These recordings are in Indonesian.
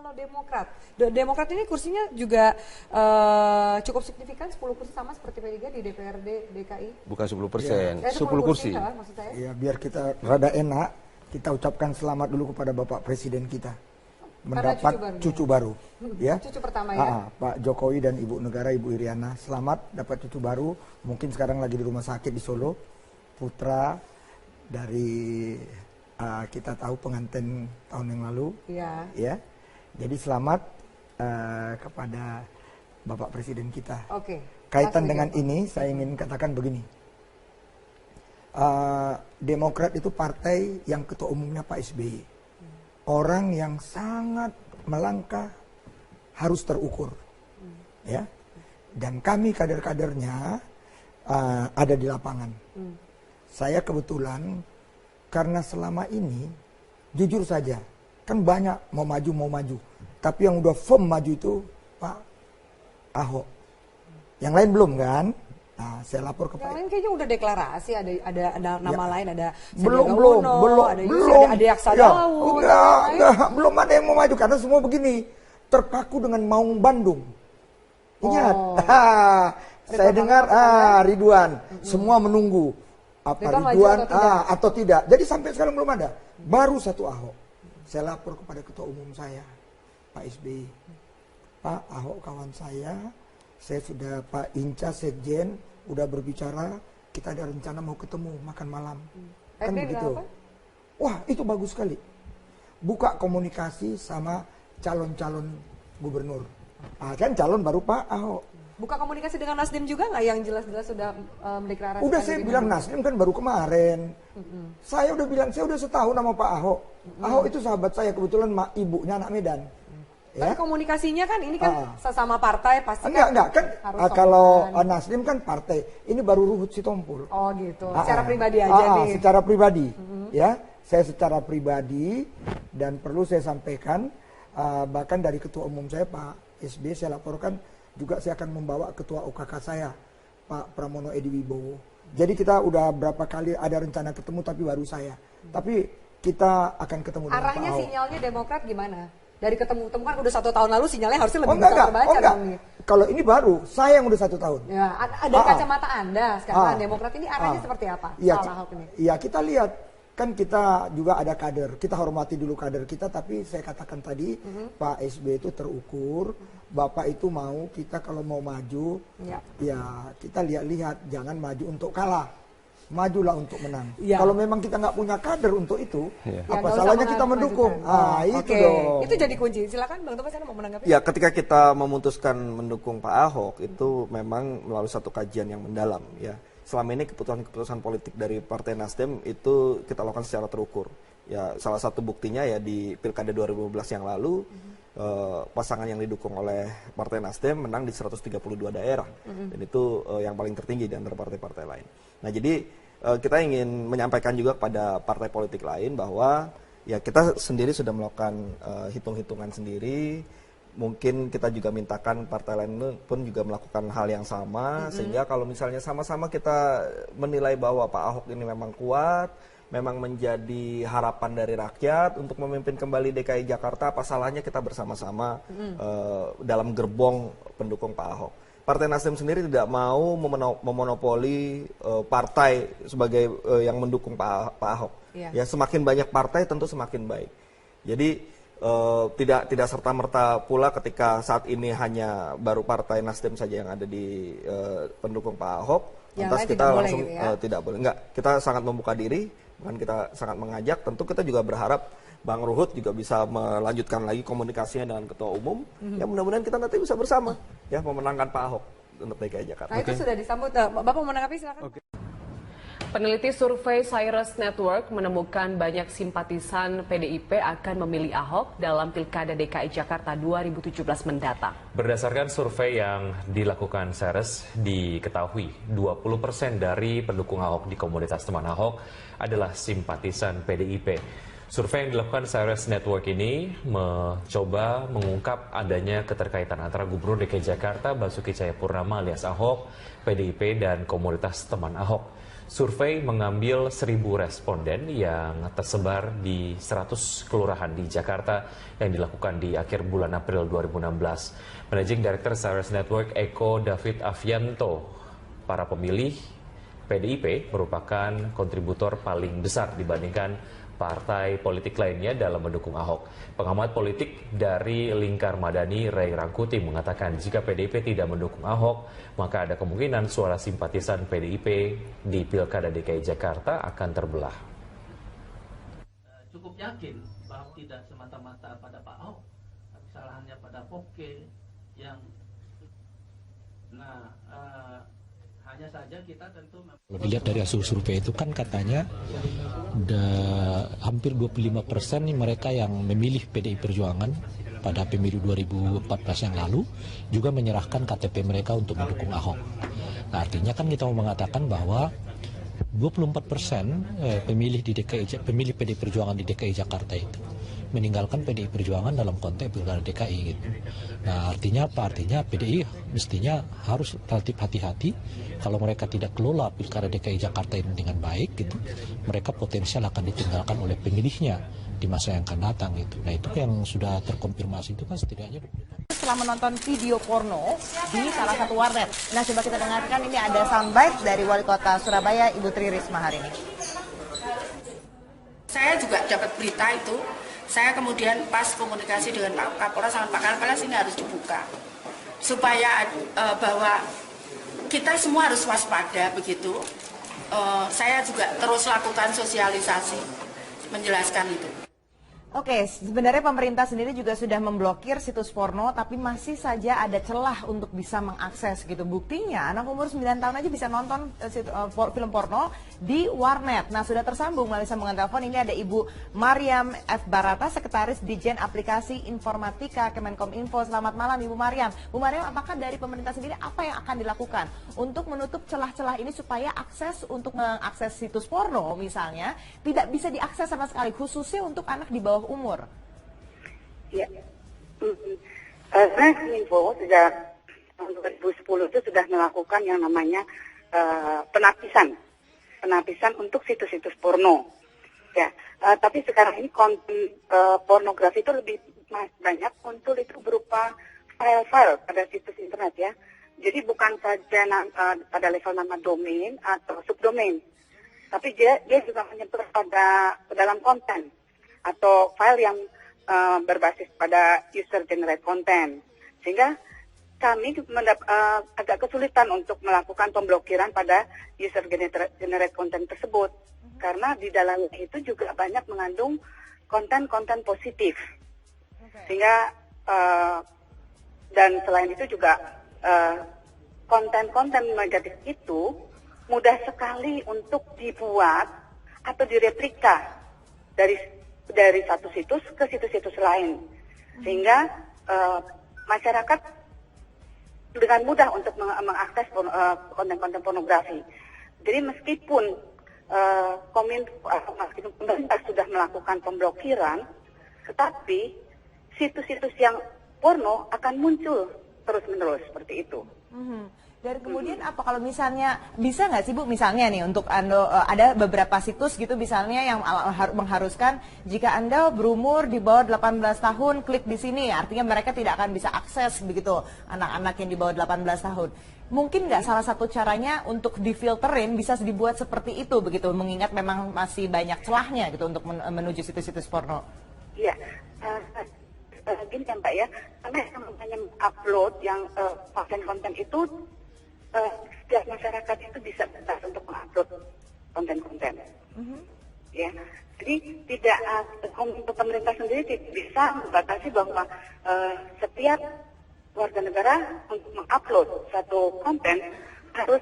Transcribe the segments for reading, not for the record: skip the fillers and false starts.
Kalau Demokrat, Demokrat ini kursinya juga cukup signifikan, 10 kursi sama seperti P3 di DPRD DKI. Bukan 10%, Ya, 10 kursi. maksud saya. Ya, biar kita rada enak, kita ucapkan selamat dulu kepada Bapak Presiden kita mendapat cucu baru. Ya. Cucu pertama ya. Pak Jokowi dan Ibu Negara, Ibu Iriana, selamat dapat cucu baru. Mungkin sekarang lagi di rumah sakit di Solo. Putra dari kita tahu pengantin tahun yang lalu. Iya. Ya. Jadi selamat kepada Bapak Presiden kita. Oke. Kaitan dengan ini, saya ingin katakan begini. Demokrat itu partai yang ketua umumnya Pak SBY. Orang yang sangat melangkah harus terukur. Ya. Dan kami kader-kadernya ada di lapangan. Saya kebetulan karena selama ini jujur saja, kan banyak mau maju, tapi yang udah firm maju itu Pak Ahok. Yang lain belum kan? Nah, saya lapor ke Pak. Yang lain kayaknya udah deklarasi, ada nama lain, ada belum, ada Yusuf, ada Yaksa Daud. Belum ada yang mau maju karena semua begini terpaku dengan Maung Bandung. Ingat, saya dengar Ridwan, semua menunggu apa Ridwan atau tidak. Jadi sampai sekarang belum ada. Baru satu Ahok. Saya lapor kepada ketua umum saya, Pak SBY. Pak Ahok kawan saya sudah Pak Inca Sekjen udah berbicara, kita ada rencana mau ketemu makan malam. Kan begitu. Wah, itu bagus sekali. Buka komunikasi sama calon-calon gubernur. Kan calon baru Pak Ahok. Buka komunikasi dengan Nasdem juga nggak yang jelas-jelas sudah mendeklarasikan? Udah saya bilang Nasdem kan baru kemarin. Saya udah bilang, saya udah setahun sama Pak Ahok. Ahok itu sahabat saya, kebetulan ibunya anak Medan. Ya? Tapi komunikasinya kan ini kan sesama partai pasti enggak kan kalau Nasdem kan partai. Ini baru Ruhut Sitompul. Oh gitu. Secara pribadi aja nih. Secara pribadi. Ya, saya secara pribadi dan perlu saya sampaikan bahkan dari ketua umum saya Pak SBY saya laporkan juga saya akan membawa ketua OKK saya Pak Pramono Edi Wibowo. Jadi kita udah berapa kali ada rencana ketemu tapi baru saya. Tapi kita akan ketemu dengan Arahnya Pak Ahok. sinyalnya Demokrat gimana? Dari ketemu kan udah 1 tahun lalu sinyalnya harusnya lebih bisa terbaca dong nih. Kalau ini baru, saya yang udah 1 tahun. Ya, ada kacamata Anda sekarang Demokrat ini arahnya seperti apa? Soal Ahok ini. Iya, kita lihat kan kita juga ada kader. Kita hormati dulu kader kita, tapi saya katakan tadi Pak SBY itu terukur. Bapak itu mau kita kalau mau maju, ya kita lihat-lihat, jangan maju untuk kalah. Majulah untuk menang. Ya. Kalau memang kita nggak punya kader untuk itu, apa salahnya kita mendukung? Itu dong. Itu jadi kunci. Silakan Bang Tobas, Anda mau menanggapi? Ya, ketika kita memutuskan mendukung Pak Ahok itu memang melalui satu kajian yang mendalam. Ya, selama ini keputusan-keputusan politik dari Partai Nasdem itu kita lakukan secara terukur. Ya, salah satu buktinya ya di Pilkada 2015 yang lalu. Pasangan yang didukung oleh Partai Nasdem menang di 132 daerah dan itu yang paling tertinggi di antara partai-partai lain. Nah, jadi kita ingin menyampaikan juga kepada partai politik lain bahwa ya kita sendiri sudah melakukan hitung-hitungan sendiri. Mungkin kita juga mintakan partai lain pun juga melakukan hal yang sama sehingga kalau misalnya sama-sama kita menilai bahwa Pak Ahok ini memang kuat, memang menjadi harapan dari rakyat untuk memimpin kembali DKI Jakarta, apa salahnya kita bersama-sama dalam gerbong pendukung Pak Ahok. Partai Nasdem sendiri tidak mau memonopoli partai sebagai yang mendukung Pak Ahok. Ya, semakin banyak partai tentu semakin baik. Jadi tidak serta-merta pula ketika saat ini hanya baru Partai Nasdem saja yang ada di pendukung Pak Ahok, lantas kita langsung tidak boleh. Enggak, kita sangat membuka diri. Kan kita sangat mengajak, tentu kita juga berharap Bang Ruhut juga bisa melanjutkan lagi komunikasinya dengan Ketua Umum. Ya mudah-mudahan kita nanti bisa bersama ya memenangkan Pak Ahok untuk DKI Jakarta. Nah itu sudah disambut, Bapak mau menanggapi silakan. Peneliti survei Cyrus Network menemukan banyak simpatisan PDIP akan memilih Ahok dalam Pilkada DKI Jakarta 2017 mendatang. Berdasarkan survei yang dilakukan Cyrus, diketahui 20% dari pendukung Ahok di komunitas teman Ahok adalah simpatisan PDIP. Survei yang dilakukan Cyrus Network ini mencoba mengungkap adanya keterkaitan antara Gubernur DKI Jakarta Basuki Cahayapurnama alias Ahok, PDIP, dan komunitas teman Ahok. Survei mengambil 1.000 responden yang tersebar di 100 kelurahan di Jakarta yang dilakukan di akhir bulan April 2016. Managing Director Cyrus Network Eko David Avianto, para pemilih PDIP merupakan kontributor paling besar dibandingkan partai politik lainnya dalam mendukung Ahok. Pengamat politik dari Lingkar Madani, Ray Rangkuti, mengatakan jika PDIP tidak mendukung Ahok, maka ada kemungkinan suara simpatisan PDIP di Pilkada DKI Jakarta akan terbelah. Cukup yakin bahwa tidak semata-mata pada Pak Ahok, kesalahannya pada Poke yang hanya saja kita tentu kalau dilihat dari hasil survei itu kan katanya hampir 25% nih mereka yang memilih PDI Perjuangan pada pemilu 2014 yang lalu juga menyerahkan KTP mereka untuk mendukung Ahok. Nah, artinya kan kita mau mengatakan bahwa 24% pemilih PDI Perjuangan di DKI Jakarta itu meninggalkan PDI Perjuangan dalam konteks Pilkada DKI gitu. Nah, artinya apa? Artinya PDI mestinya harus relatif hati-hati kalau mereka tidak kelola Pilkada DKI Jakarta ini dengan baik gitu. Mereka potensial akan ditinggalkan oleh pemilihnya di masa yang akan datang gitu. Nah, itu yang sudah terkonfirmasi itu kan setidaknya setelah menonton video porno di salah satu warnet. Nah, coba kita dengarkan, ini ada soundbite dari Wali Kota Surabaya, Ibu Tri Risma hari ini. Saya juga dapat berita itu. Saya kemudian pas komunikasi dengan Pak Kapolres sama Pak Kapolres, ini harus dibuka supaya bahwa kita semua harus waspada begitu. Saya juga terus lakukan sosialisasi menjelaskan itu. Oke, sebenarnya pemerintah sendiri juga sudah memblokir situs porno, tapi masih saja ada celah untuk bisa mengakses gitu. Buktinya anak umur 9 tahun aja bisa nonton film porno di warnet. Nah, sudah tersambung melalui sambungan telepon. Ini ada Ibu Mariam F. Barata, Sekretaris Dijen Aplikasi Informatika Kemenkominfo. Selamat malam Ibu Mariam. Bu Mariam, apakah dari pemerintah sendiri apa yang akan dilakukan untuk menutup celah-celah ini supaya akses untuk mengakses situs porno misalnya tidak bisa diakses sama sekali, khususnya untuk anak di bawah umur? Ya, Kemenkominfo sejak tahun 2010 itu sudah melakukan yang namanya penapisan untuk situs-situs porno. Ya, tapi sekarang ini konten pornografi itu lebih banyak muncul itu berupa file-file pada situs internet ya. Jadi bukan saja pada level nama domain atau subdomain, tapi dia juga menyentuh pada dalam konten atau file yang berbasis pada user generate content, sehingga kami agak kesulitan untuk melakukan pemblokiran pada user generate content tersebut karena di dalamnya itu juga banyak mengandung konten-konten positif, sehingga dan selain itu juga konten-konten negatif itu mudah sekali untuk dibuat atau direplika dari satu situs ke situs-situs lain, sehingga masyarakat dengan mudah untuk mengakses konten-konten pornografi. Jadi meskipun pemerintah sudah melakukan pemblokiran, tetapi situs-situs yang porno akan muncul terus-menerus seperti itu. Dan kemudian apa kalau misalnya bisa nggak sih Bu, misalnya nih untuk ada beberapa situs gitu misalnya yang mengharuskan jika Anda berumur di bawah 18 tahun klik di sini, artinya mereka tidak akan bisa akses begitu anak-anak yang di bawah 18 tahun. Mungkin nggak salah satu caranya untuk difilterin bisa dibuat seperti itu begitu, mengingat memang masih banyak celahnya gitu untuk menuju situs-situs porno. Iya, gini kan Pak ya, karena yang namanya upload yang konten-konten itu setiap masyarakat itu bisa bebas untuk mengupload konten-konten. Ya, jadi tidak pemerintah sendiri tidak bisa membatasi bahwa setiap warga negara untuk mengupload satu konten harus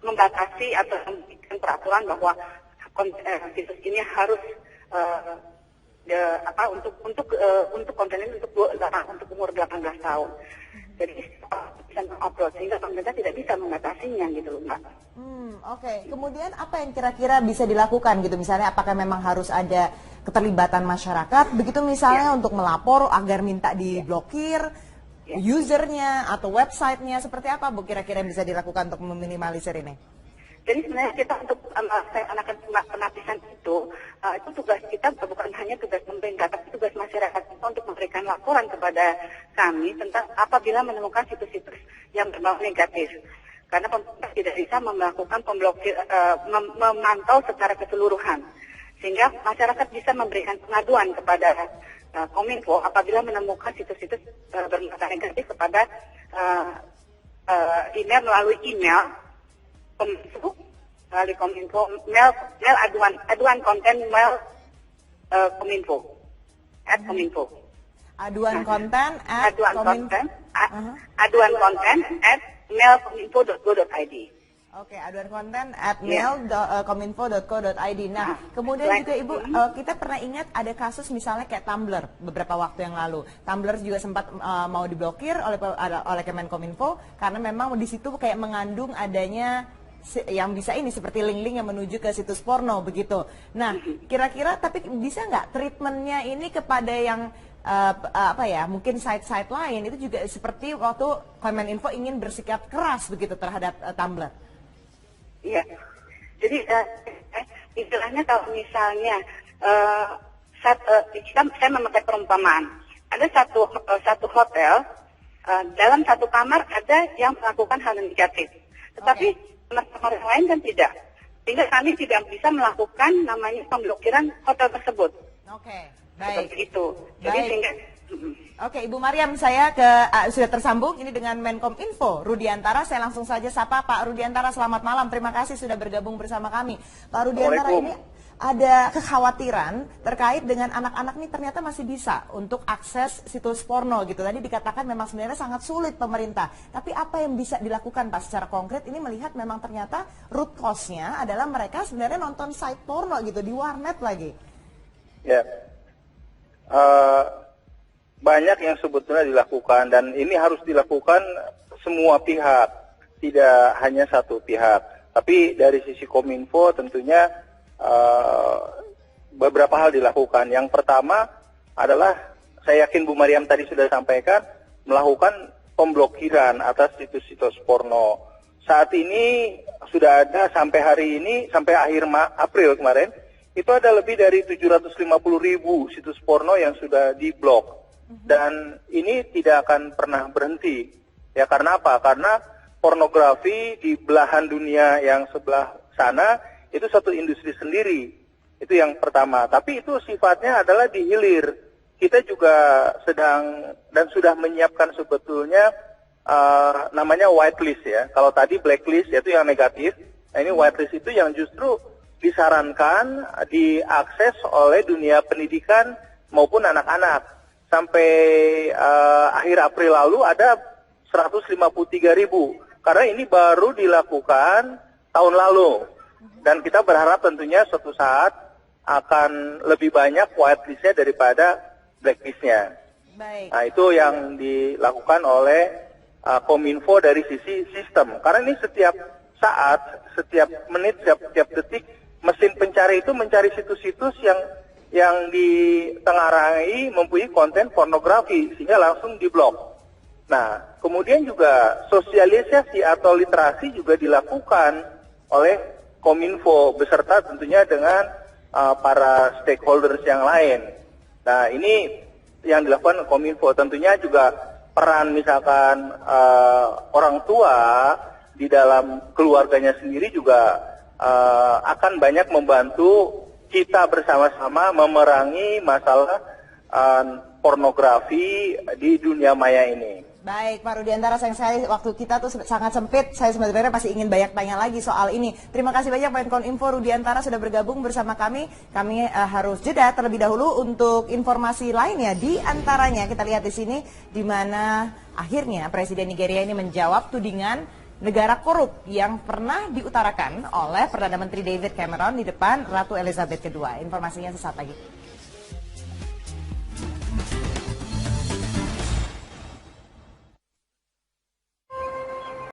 membatasi atau membuat peraturan bahwa situs ini harus untuk konten ini untuk umur 18 tahun. Jadi bisa mengupload sehingga pemerintah tidak bisa membatasinya gitu loh Mbak. Oke. Kemudian apa yang kira-kira bisa dilakukan gitu, misalnya apakah memang harus ada keterlibatan masyarakat begitu misalnya untuk melapor agar minta diblokir usernya atau websitenya, seperti apa Bu kira-kira yang bisa dilakukan untuk meminimalisir ini? Jadi sebenarnya kita untuk melaksanakan penapisan itu tugas kita bukan hanya tugas pemerintah, tapi tugas masyarakat kita untuk memberikan laporan kepada kami tentang apabila menemukan situs-situs yang berbau negatif. Karena pemerintah tidak bisa melakukan pemblokir, memantau secara keseluruhan. Sehingga masyarakat bisa memberikan pengaduan kepada Kominfo apabila menemukan situs-situs bermuatan negatif kepada email melalui email Kominfo, melalui Kominfo, mail aduan konten mail Kominfo, @Kominfo. Aduan konten at mailkominfo.go.id. Oke, aduan konten at mail.kominfo.co.id. Nah, kemudian juga Ibu, kita pernah ingat ada kasus misalnya kayak Tumblr beberapa waktu yang lalu. Tumblr juga sempat mau diblokir oleh Kemenkominfo karena memang di situ kayak mengandung adanya yang bisa ini seperti link-link yang menuju ke situs porno begitu. Nah, kira-kira tapi bisa nggak treatmentnya ini kepada yang mungkin site-site lain itu juga seperti waktu Kemeninfo ingin bersikap keras begitu terhadap Tumblr? Iya, jadi istilahnya kalau misalnya saya memakai perumpamaan, ada satu hotel dalam satu kamar ada yang melakukan hal yang negatif, tetapi kamar yang lain kan tidak, sehingga kami tidak bisa melakukan namanya pemblokiran hotel tersebut. Oke, baik. Seperti itu. Jadi sehingga Oke, Ibu Mariam, saya sudah tersambung ini dengan Menkominfo Rudiantara. Saya langsung saja sapa Pak Rudiantara. Selamat malam, terima kasih sudah bergabung bersama kami. Pak Rudiantara, ini ada kekhawatiran terkait dengan anak-anak ini ternyata masih bisa untuk akses situs porno gitu. Tadi dikatakan memang sebenarnya sangat sulit pemerintah. Tapi apa yang bisa dilakukan Pak secara konkret ini melihat memang ternyata root cause-nya adalah mereka sebenarnya nonton site porno gitu di warnet lagi. Ya. Banyak yang sebetulnya dilakukan dan ini harus dilakukan semua pihak, tidak hanya satu pihak. Tapi dari sisi Kominfo tentunya beberapa hal dilakukan. Yang pertama adalah, saya yakin Bu Mariam tadi sudah sampaikan, melakukan pemblokiran atas situs-situs porno. Saat ini sudah ada sampai hari ini, sampai akhir April kemarin, itu ada lebih dari 750.000 situs porno yang sudah diblok. Dan ini tidak akan pernah berhenti. Ya, karena apa? Karena pornografi di belahan dunia yang sebelah sana itu satu industri sendiri. Itu yang pertama. Tapi itu sifatnya adalah di hilir. Kita juga sedang dan sudah menyiapkan sebetulnya namanya whitelist ya. Kalau tadi blacklist yaitu yang negatif. Nah, ini whitelist itu yang justru disarankan diakses oleh dunia pendidikan maupun anak-anak. Sampai akhir April lalu ada 153.000. Karena ini baru dilakukan tahun lalu. Dan kita berharap tentunya suatu saat akan lebih banyak whitelist-nya daripada blacklist-nya. Nah, itu yang dilakukan oleh Kominfo dari sisi sistem. Karena ini setiap saat, setiap menit, setiap detik, mesin pencari itu mencari situs-situs yang ditengarai mempunyai konten pornografi sehingga langsung diblok. Nah, kemudian juga sosialisasi atau literasi juga dilakukan oleh Kominfo beserta tentunya dengan para stakeholders yang lain. Nah, ini yang dilakukan Kominfo. Tentunya juga peran misalkan orang tua di dalam keluarganya sendiri juga akan banyak membantu kita bersama-sama memerangi masalah pornografi di dunia maya ini. Baik, Pak Rudiantara, sayang sekali waktu kita tuh sangat sempit. Saya sebenarnya masih ingin banyak tanya lagi soal ini. Terima kasih banyak Menkominfo Rudiantara sudah bergabung bersama kami. Kami harus jeda terlebih dahulu untuk informasi lainnya. Di antaranya kita lihat di sini di mana akhirnya Presiden Nigeria ini menjawab tudingan negara korup yang pernah diutarakan oleh Perdana Menteri David Cameron di depan Ratu Elizabeth II. Informasinya sesaat lagi.